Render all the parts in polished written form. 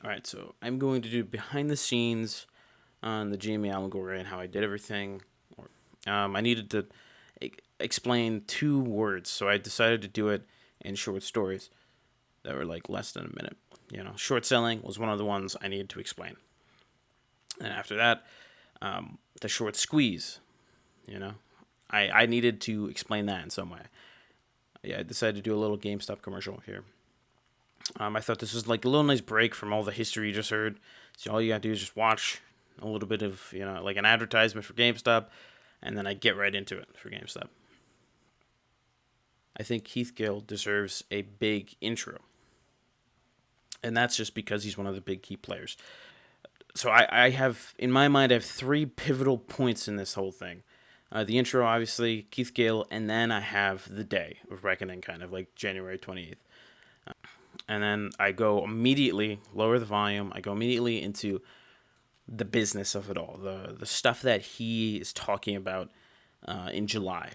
All right, so I'm going to do behind the scenes on the GME Allegory and how I did everything. I needed to explain 2 words, so I decided to do it in short stories that were like less than a minute. Short selling was one of the ones I needed to explain. And after that, the short squeeze, I needed to explain that in some way. Yeah, I decided to do a little GameStop commercial here. I thought this was like a little nice break from all the history you just heard. So all you gotta do is just watch a little bit of, like an advertisement for GameStop, and then I get right into it for GameStop. I think Keith Gill deserves a big intro. And that's just because he's one of the big key players. So I have, in my mind, I have 3 pivotal points in this whole thing. The intro, obviously, Keith Gill, and then I have the day of reckoning, kind of like January 28th. And then I go immediately, lower the volume, I go immediately into the business of it all, the stuff that he is talking about in July.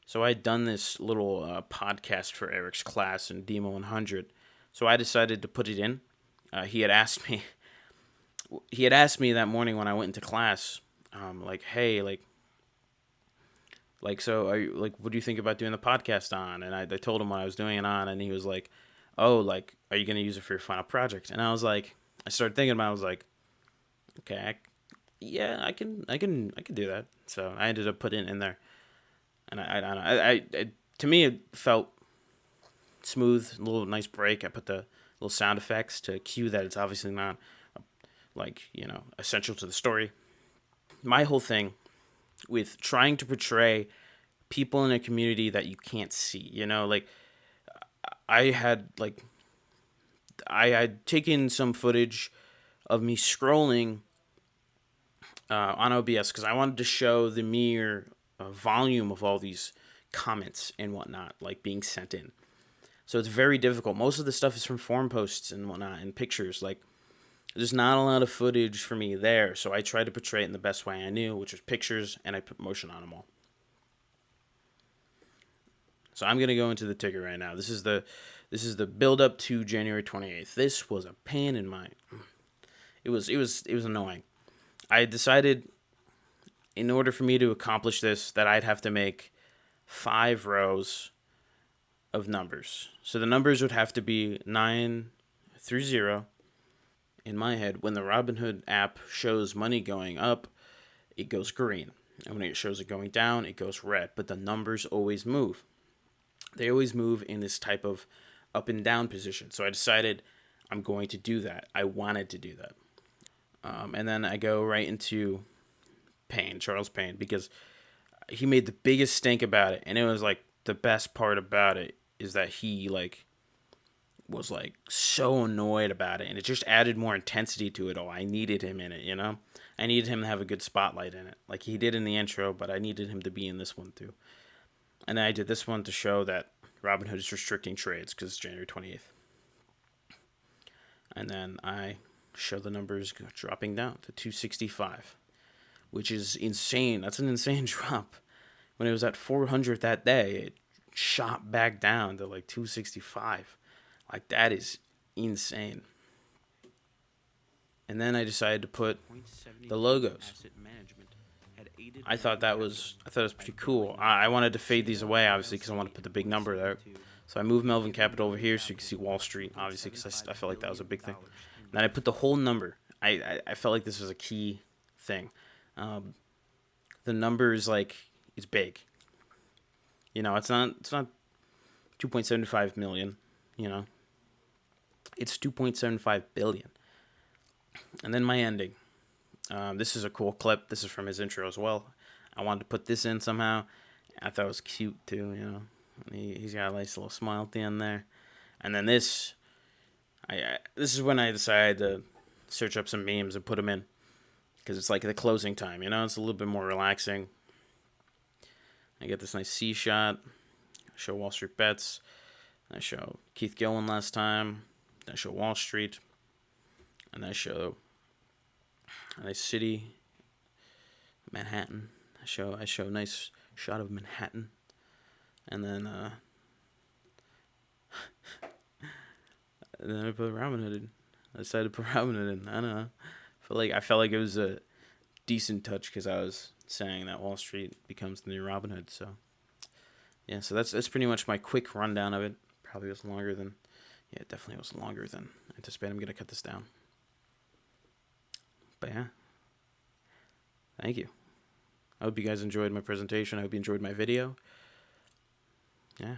So I had done this little podcast for Eric's class in Demo 100. So I decided to put it in. He had asked me that morning when I went into class, like, hey, so are you, like, what do you think about doing the podcast on? And I told him what I was doing it on, and he was like, oh, like, are you going to use it for your final project? And I was like, I started thinking about it, I was like, okay, yeah, I can do that. So I ended up putting it in there. And I to me, it felt smooth, a little nice break. I put the little sound effects to cue that it's obviously not, essential to the story. My whole thing with trying to portray people in a community that you can't see, I had taken some footage of me scrolling on OBS because I wanted to show the mere volume of all these comments and whatnot, like being sent in. So it's very difficult. Most of the stuff is from forum posts and whatnot and pictures. Like, there's not a lot of footage for me there, so I tried to portray it in the best way I knew, which was pictures, and I put motion on them all. So I'm gonna go into the ticker right now. This is the build up to January 28th. This was a pain in my. It was annoying. I decided, in order for me to accomplish this, that I'd have to make 5 rows of numbers. So the numbers would have to be 9 through 0. In my head, when the Robinhood app shows money going up, it goes green. And when it shows it going down, it goes red. But the numbers always move. They always move in this type of up and down position. So I decided I'm going to do that. I wanted to do that. And then I go right into Charles Payne, because he made the biggest stink about it. And it was like the best part about it is that he was so annoyed about it, and it just added more intensity to it all. I needed him in it, I needed him to have a good spotlight in it, like he did in the intro, but I needed him to be in this one too. And then I did this one to show that Robinhood is restricting trades because it's January 28th. And then I show the numbers dropping down to 265, which is insane. That's an insane drop. When it was at 400 that day, it shot back down to 265. That is insane. And then I decided to put the logos. I thought that was pretty cool. I wanted to fade these away, obviously, because I wanted to put the big number there. So I moved Melvin Capital over here so you can see Wall Street, obviously, because I felt like that was a big thing. And then I put the whole number. I felt like this was a key thing. The number is it's big. It's not 2.75 million, It's 2.75 billion. And then my ending. This is a cool clip. This is from his intro as well. I wanted to put this in somehow. I thought it was cute too, He's got a nice little smile at the end there. And then this is when I decided to search up some memes and put them in, because it's like the closing time, It's a little bit more relaxing. I get this nice C shot. I show Wall Street Bets. I show Keith Gillen last time. I show Wall Street. And I show a nice city, Manhattan. I show a nice shot of Manhattan. And then And then I put Robin Hood in. I decided to put Robin Hood in. I don't know. I felt like it was a decent touch because I was saying that Wall Street becomes the new Robin Hood. So yeah, so that's pretty much my quick rundown of it. Probably was longer than, yeah, it definitely was longer than anticipated. I'm gonna cut this down. But yeah, thank you. I hope you guys enjoyed my presentation. I hope you enjoyed my video. Yeah.